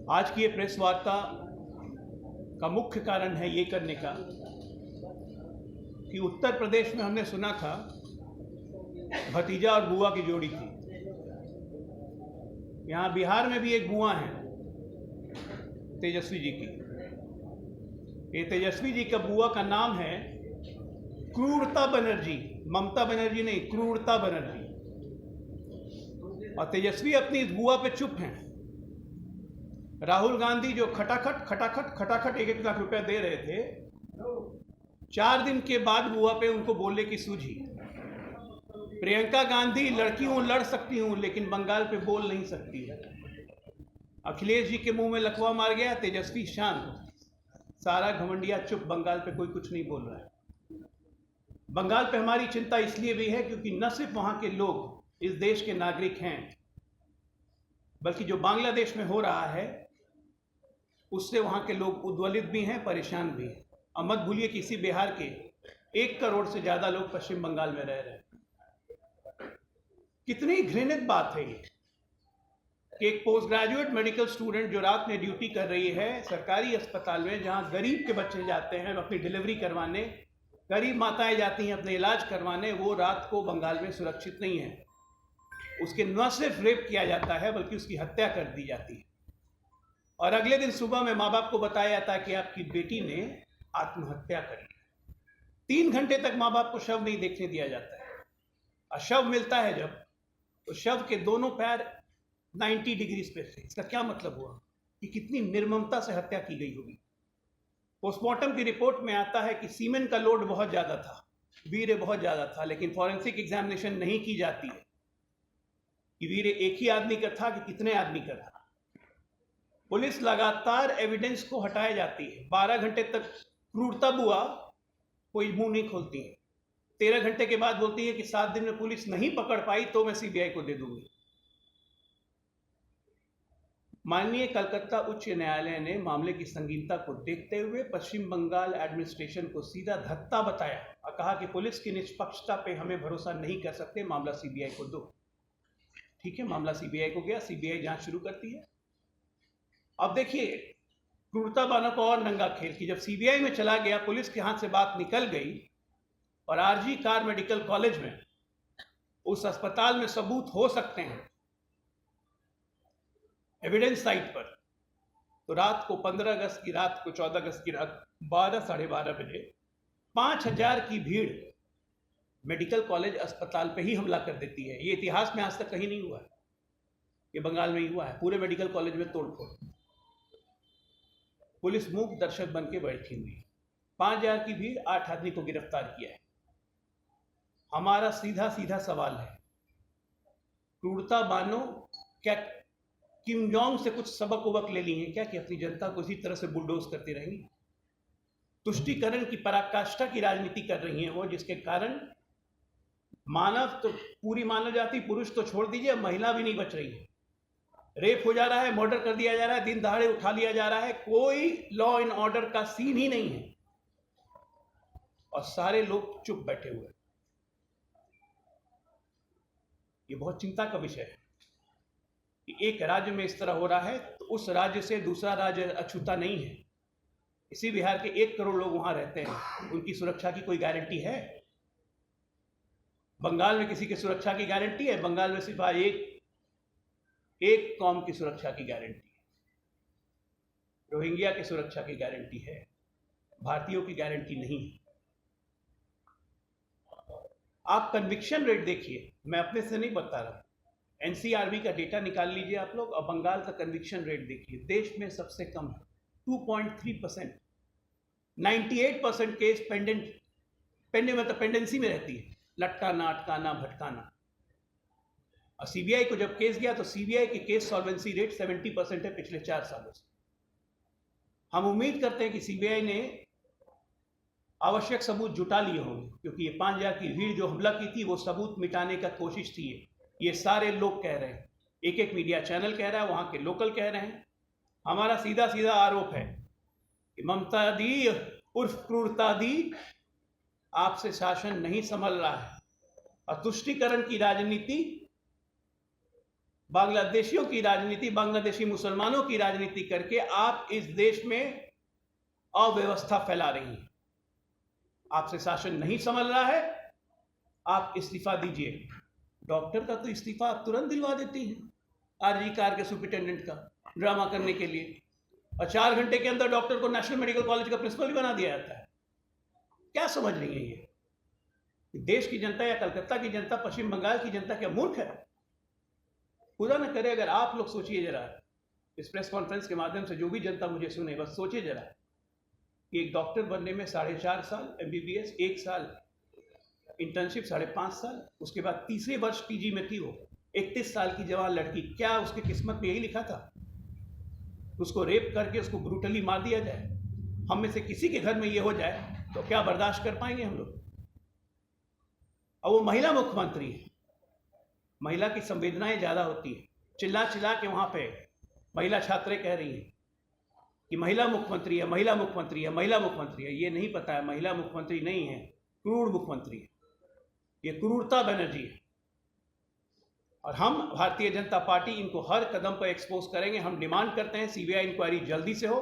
आज की ये प्रेस वार्ता का मुख्य कारण है ये करने का कि उत्तर प्रदेश में हमने सुना था भतीजा और बुआ की जोड़ी थी। यहाँ बिहार में भी एक बुआ है तेजस्वी जी की। ये तेजस्वी जी का बुआ का नाम है क्रूरता बनर्जी, ममता बनर्जी नहीं, क्रूरता बनर्जी। और तेजस्वी अपनी इस बुआ पे चुप हैं। राहुल गांधी जो खटाखट 1-1 लाख रुपया दे रहे थे, 4 दिन के बाद बुआ पे उनको बोलने की सूझी। प्रियंका गांधी लड़की हूं, लड़ सकती हूं, लेकिन बंगाल पे बोल नहीं सकती है। अखिलेश जी के मुंह में लकवा मार गया, तेजस्वी शांत, सारा घमंडिया चुप, बंगाल पे कोई कुछ नहीं बोल रहा है। बंगाल पे हमारी चिंता इसलिए भी है क्योंकि न सिर्फ वहां के लोग इस देश के नागरिक हैं, बल्कि जो बांग्लादेश में हो रहा है उससे वहां के लोग उद्वेलित भी हैं, परेशान भी हैं। और मत भूलिए कि इसी बिहार के 1 करोड़ से ज्यादा लोग पश्चिम बंगाल में रह रहे हैं। कितनी घृणित बात है ये कि एक पोस्ट ग्रेजुएट मेडिकल स्टूडेंट जो रात में ड्यूटी कर रही है सरकारी अस्पताल में, जहां गरीब के बच्चे जाते हैं अपनी डिलीवरी करवाने, गरीब माताएं जाती हैं अपने इलाज करवाने, वो रात को बंगाल में सुरक्षित नहीं है। उसके न सिर्फ रेप किया जाता है बल्कि उसकी हत्या कर दी जाती है। और अगले दिन सुबह में माँ बाप को बताया जाता है कि आपकी बेटी ने आत्महत्या करी। 3 घंटे तक माँ बाप को शव नहीं देखने दिया जाता है। और शव मिलता है जब, तो शव के दोनों पैर 90 डिग्री पे थे। इसका क्या मतलब हुआ कि कितनी निर्ममता से हत्या की गई होगी। पोस्टमार्टम की रिपोर्ट में आता है कि सीमेन का लोड बहुत ज्यादा था, वीर्य बहुत ज्यादा था, लेकिन फॉरेंसिक एग्जामिनेशन नहीं की जाती है कि वीर्य एक ही आदमी का था कि कितने आदमी का था। पुलिस लगातार एविडेंस को हटाए जाती है। 12 घंटे तक क्रूरता बुआ कोई मुंह नहीं खोलती है। 13 घंटे के बाद बोलती है कि 7 दिन में पुलिस नहीं पकड़ पाई तो मैं सीबीआई को दे दूंगी। माननीय कलकत्ता उच्च न्यायालय ने मामले की संगीनता को देखते हुए पश्चिम बंगाल एडमिनिस्ट्रेशन को सीधा धत्ता बताया और कहा कि पुलिस की निष्पक्षता पे हमें भरोसा नहीं कर सकते, मामला सीबीआई को दो। ठीक है, मामला सीबीआई को गया, सीबीआई जांच शुरू करती है। अब देखिए क्रूरता बानों का और नंगा खेल कि जब सीबीआई में चला गया, पुलिस के हाथ से बात निकल गई और आरजी कार मेडिकल कॉलेज में, उस अस्पताल में सबूत हो सकते हैं एविडेंस साइट पर, तो रात को 15 अगस्त की रात को 14 अगस्त की रात 12 साढ़े 12 बजे 5000 की भीड़ मेडिकल कॉलेज अस्पताल पे ही हमला कर देती है। ये इतिहास में आज तक कहीं नहीं हुआ है, ये बंगाल में ही हुआ है। पूरे मेडिकल कॉलेज में तोड़फोड़, पुलिस मूक दर्शक बन के बैठी हुई। 5000 की भीड़, 8 आदमी को गिरफ्तार किया है। हमारा सीधा सीधा सवाल है, क्रूरता बानो क्या किम जोंग से कुछ सबक उबक ले ली है क्या कि अपनी जनता को इसी तरह से बुलडोज करती रहेंगी? तुष्टीकरण की पराकाष्ठा की राजनीति कर रही हैं वो, जिसके कारण मानव तो पूरी मानव जाति, पुरुष तो छोड़ दीजिए, महिला भी नहीं बच रही है। रेप हो जा रहा है, मर्डर कर दिया जा रहा है, दिन दहाड़े उठा लिया जा रहा है, कोई लॉ एंड ऑर्डर का सीन ही नहीं है और सारे लोग चुप बैठे हुए हैं। ये बहुत चिंता का विषय है कि एक राज्य में इस तरह हो रहा है तो उस राज्य से दूसरा राज्य अछूता नहीं है। इसी बिहार के 1 करोड़ लोग वहां रहते हैं, उनकी सुरक्षा की कोई गारंटी है? बंगाल में किसी की सुरक्षा की गारंटी है? बंगाल में सिर्फ आज एक कौम की सुरक्षा की गारंटी है, रोहिंग्या की सुरक्षा की गारंटी है, भारतीयों की गारंटी नहीं है। आप कन्विक्शन रेट देखिए, मैं अपने से नहीं बता रहा, एनसीआरबी का डेटा निकाल लीजिए आप लोग और बंगाल का कन्विक्शन रेट देखिए, देश में सबसे कम है, 2.3%। 98% केस मतलब पेंडेंसी में रहती है, लटकाना, अटकाना, भटकाना। और सीबीआई को जब केस गया तो सीबीआई की केस सॉल्वेंसी रेट 70% है पिछले 4 सालों से। हम उम्मीद करते हैं कि सीबीआई ने आवश्यक सबूत जुटा लिए होंगे, क्योंकि ये 5000 की भीड़ जो हमला की थी वो सबूत मिटाने का कोशिश थी। ये सारे लोग कह रहे हैं, एक मीडिया चैनल कह रहा है, वहां के लोकल कह रहे हैं। हमारा सीधा सीधा आरोप है कि ममता दी उर्फ क्रूरता दी, आपसे शासन नहीं संभल रहा है और तुष्टीकरण की राजनीति बांग्लादेशियों की राजनीति, बांग्लादेशी मुसलमानों की राजनीति करके आप इस देश में अव्यवस्था फैला रही हैं। आपसे शासन नहीं संभल रहा है, आप इस्तीफा दीजिए। डॉक्टर का तो इस्तीफा आप तुरंत दिलवा देती हैं, आरजी कार के सुपरिटेंडेंट का, ड्रामा करने के लिए, और 4 घंटे के अंदर डॉक्टर को नेशनल मेडिकल कॉलेज का प्रिंसिपल भी बना दिया जाता है। क्या समझ रही है ये? देश की जनता या कलकत्ता की जनता, पश्चिम बंगाल की जनता क्या मूर्ख है? खुदा न करे अगर आप लोग सोचिए जरा, इस प्रेस कॉन्फ्रेंस के माध्यम से जो भी जनता मुझे सुने, बस सोचिए जरा कि एक डॉक्टर बनने में 4.5 साल MBBS, 1 साल इंटर्नशिप, 5.5 साल, उसके बाद तीसरे वर्ष PG में थी वो 31 साल की जवान लड़की, क्या उसकी किस्मत में यही लिखा था उसको रेप करके उसको ब्रूटली मार दिया जाए? हम में से किसी के घर में ये हो जाए तो क्या बर्दाश्त कर पाएंगे हम लोग? और वो महिला मुख्यमंत्री है, महिला की संवेदनाएं ज़्यादा होती है। चिल्ला चिल्ला के वहाँ पे महिला छात्रें कह रही हैं कि महिला मुख्यमंत्री है, महिला मुख्यमंत्री है, महिला मुख्यमंत्री है। ये नहीं पता है महिला मुख्यमंत्री नहीं है, क्रूर मुख्यमंत्री है। ये क्रूरता बनर्जी है, और हम भारतीय जनता पार्टी इनको हर कदम पर एक्सपोज करेंगे। हम डिमांड करते हैं CBI इंक्वायरी जल्दी से हो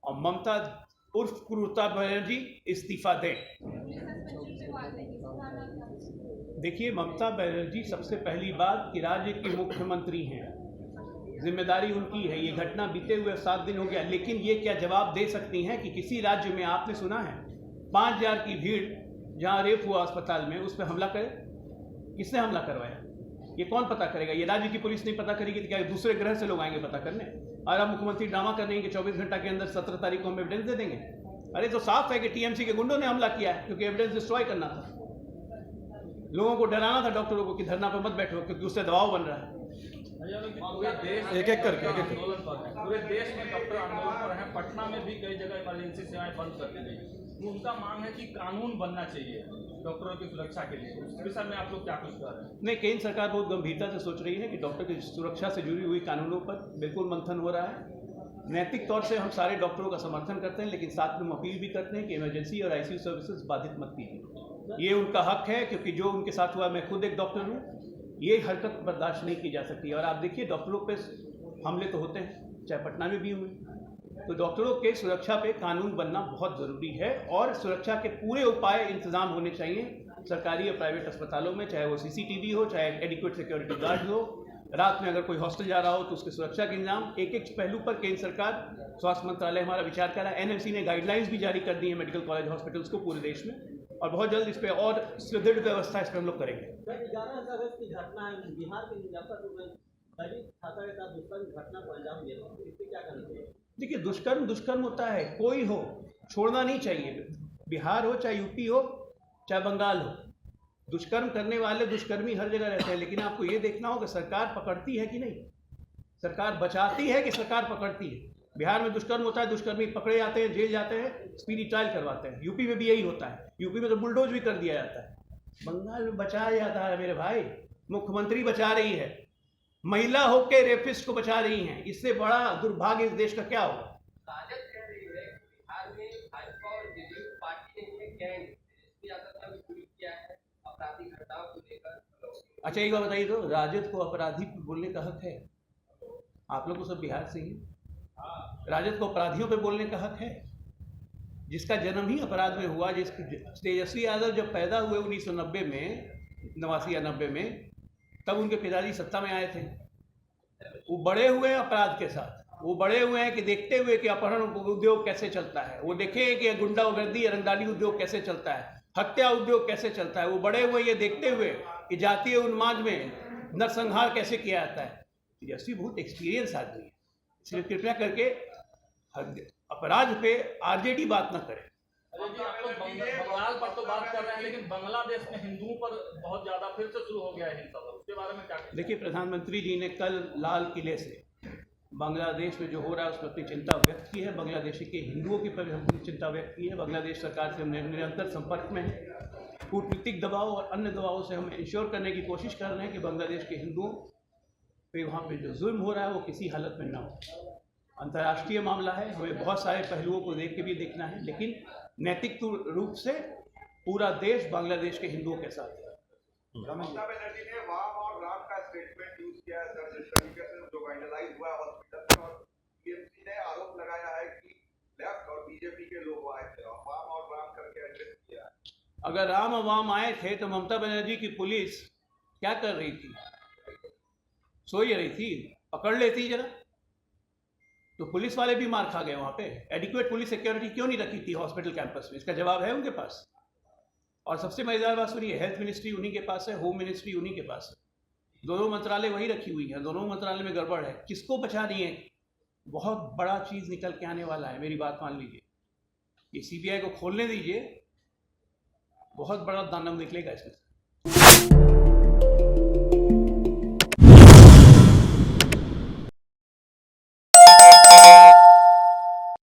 और ममता उर्फ क्रूरता बनर्जी इस्तीफा दें। देखिए, ममता बनर्जी सबसे पहली बात कि राज्य की मुख्यमंत्री हैं, जिम्मेदारी उनकी है। ये घटना बीते हुए 7 दिन हो गया, लेकिन ये क्या जवाब दे सकती हैं कि किसी राज्य में आपने सुना है 5000 की भीड़ जहां रेप हुआ अस्पताल में, उस पर हमला करे? किसने हमला करवाया? ये कौन पता करेगा? ये राज्य की पुलिस नहीं पता करेगी तो क्या दूसरे ग्रह से लोग आएंगे पता करने? और अब मुख्यमंत्री ड्रामा कर रही है कि 24 घंटा के अंदर 17 तारीख को हम एविडेंस दे देंगे। अरे तो साफ है कि TMC के गुंडों ने हमला किया है, क्योंकि एविडेंस डिस्ट्रॉय करना था, लोगों को डराना था डॉक्टरों को कि धरना पर मत बैठो, क्योंकि उससे दबाव बन रहा है। एक एक करके पूरे देश में डॉक्टर आंदोलन पर हैं। पटना में भी कई जगह इमरजेंसी सेवाएं बंद कर दी गई। उनका मांग है कि कानून बनना चाहिए डॉक्टरों की सुरक्षा के लिए। उस विषय में आप लोग क्या कुछ कर रहे हैं? नहीं, केंद्र सरकार बहुत गंभीरता से सोच रही है कि डॉक्टर की सुरक्षा से जुड़ी हुई कानूनों पर बिल्कुल मंथन हो रहा है। नैतिक तौर से हम सारे डॉक्टरों का समर्थन करते हैं, लेकिन साथ में हम अपील भी करते हैं कि इमरजेंसी और ICU सर्विसेज बाधित मत कीजिए। ये उनका हक है, क्योंकि जो उनके साथ हुआ, मैं खुद एक डॉक्टर हूँ, ये हरकत बर्दाश्त नहीं की जा सकती। और आप देखिए, डॉक्टरों पे हमले तो होते हैं, चाहे पटना में भी हुए। तो डॉक्टरों के सुरक्षा पे कानून बनना बहुत ज़रूरी है, और सुरक्षा के पूरे उपाय इंतजाम होने चाहिए सरकारी और प्राइवेट अस्पतालों में, चाहे वो CCTV हो, चाहे एडिक्वेट सिक्योरिटी गार्ड हो। रात में अगर कोई हॉस्टल जा रहा हो तो उसके सुरक्षा के इंतजाम, एक एक पहलू पर केंद्र सरकार, स्वास्थ्य मंत्रालय हमारा विचार कर रहा है। NMC ने गाइडलाइंस भी जारी कर दी है मेडिकल कॉलेज हॉस्पिटल्स को पूरे देश में, और बहुत जल्द इस पर और सुदृढ़ व्यवस्था इस पर हम लोग करेंगे। 11 अगस्त की घटना है बिहार के मुजफ्फरपुर में, दलित छात्रा के साथ दुष्कर्म घटना को अंजाम दिया, इससे क्या करना चाहिए? देखिए, दुष्कर्म होता है, कोई हो, छोड़ना नहीं चाहिए। बिहार हो, चाहे UP हो, चाहे बंगाल हो, दुष्कर्म करने वाले दुष्कर्मी हर जगह रहते हैं। लेकिन आपको ये देखना होगा सरकार पकड़ती है कि नहीं, सरकार बचाती है कि सरकार पकड़ती है। बिहार में दुष्कर्म होता है, दुष्कर्मी पकड़े जाते हैं, जेल जाते हैं, स्पीडी ट्रायल करवाते हैं। UP में भी यही होता है, UP में तो बुलडोज भी कर दिया जाता है। बंगाल में बचाया जाता है मेरे भाई, मुख्यमंत्री बचा रही है, महिला होके रेपिस्ट को बचा रही हैं। इससे बड़ा दुर्भाग्य इस देश का क्या होगा? अच्छा, एक बात बताइए, तो राजद को अपराधी बोलने का हक है? आप लोग तो सब बिहार से ही, राजद को अपराधियों पे बोलने का हक है? जिसका जन्म ही अपराध में हुआ, तेजस्वी यादव जब पैदा हुए 1990 में, 89 या 90 में, तब उनके पिताजी सत्ता में आए थे। वो बड़े हुए हैं अपराध के साथ, वो बड़े हुए हैं कि देखते हुए कि अपहरण उद्योग कैसे चलता है, वो देखे कि गुंडागर्दी रंगदारी उद्योग कैसे चलता है, हत्या उद्योग कैसे चलता है। वो बड़े हुए ये देखते हुए कि जातीय उन्माद में नरसंहार कैसे किया जाता है। तेजस्वी बहुत एक्सपीरियंस आदमी है, इसलिए कृपया करके अपराध पे RJD बात ना करे। बंगाल पर तो बात कर रहे हैं, लेकिन बांग्लादेश में हिंदुओं पर बहुत ज्यादा फिर से शुरू हो गया है हिंसा, उसके बारे में क्या? देखिए, प्रधानमंत्री जी ने कल लाल किले से बांग्लादेश में जो हो रहा है उस पर अपनी चिंता व्यक्त की है, बांग्लादेशी के हिंदुओं की पर अपनी चिंता व्यक्त की है। बांग्लादेश सरकार से हम निरंतर संपर्क में हैं, कूटनीतिक दबाव और अन्य दबावों से हम इंश्योर करने की कोशिश कर रहे हैं कि बांग्लादेश के हिंदुओं पे वहाँ पे जो जुल्म हो रहा है वो किसी हालत में ना हो। अंतर्राष्ट्रीय मामला है, हमें बहुत सारे पहलुओं को देख के भी देखना है, लेकिन नैतिक रूप से पूरा देश बांग्लादेश के हिंदुओं के साथ है। ममता बनर्जी ने वाम और राम का स्टेटमेंट यूज किया है वैंडलाइज हुआ है हॉस्पिटल में और टीएमसी ने आरोप लगाया है कि लेफ्ट और बीजेपी के लोग आए थे और वाम और वाम करके एड्रेस किया है। अगर राम अवाम आए थे तो ममता बनर्जी की पुलिस क्या कर रही थी? सो ही रही थी, पकड़ लेती जरा। तो पुलिस वाले भी मार खा गए वहां पे। एडिक्वेट पुलिस सिक्योरिटी क्यों नहीं रखी थी हॉस्पिटल कैंपस में? इसका जवाब है उनके पास। और सबसे मजेदार बात सुनिए, हेल्थ मिनिस्ट्री उन्हीं के पास है, होम मिनिस्ट्री उन्हीं के पास है। दोनों मंत्रालय वही रखी हुई है, दोनों मंत्रालय में गड़बड़ है। किसको बचा रही है? बहुत बड़ा चीज निकल के आने वाला है, मेरी बात मान लीजिए। ये सीबीआई को खोलने दीजिए, बहुत बड़ा दानव निकलेगा इसमें से।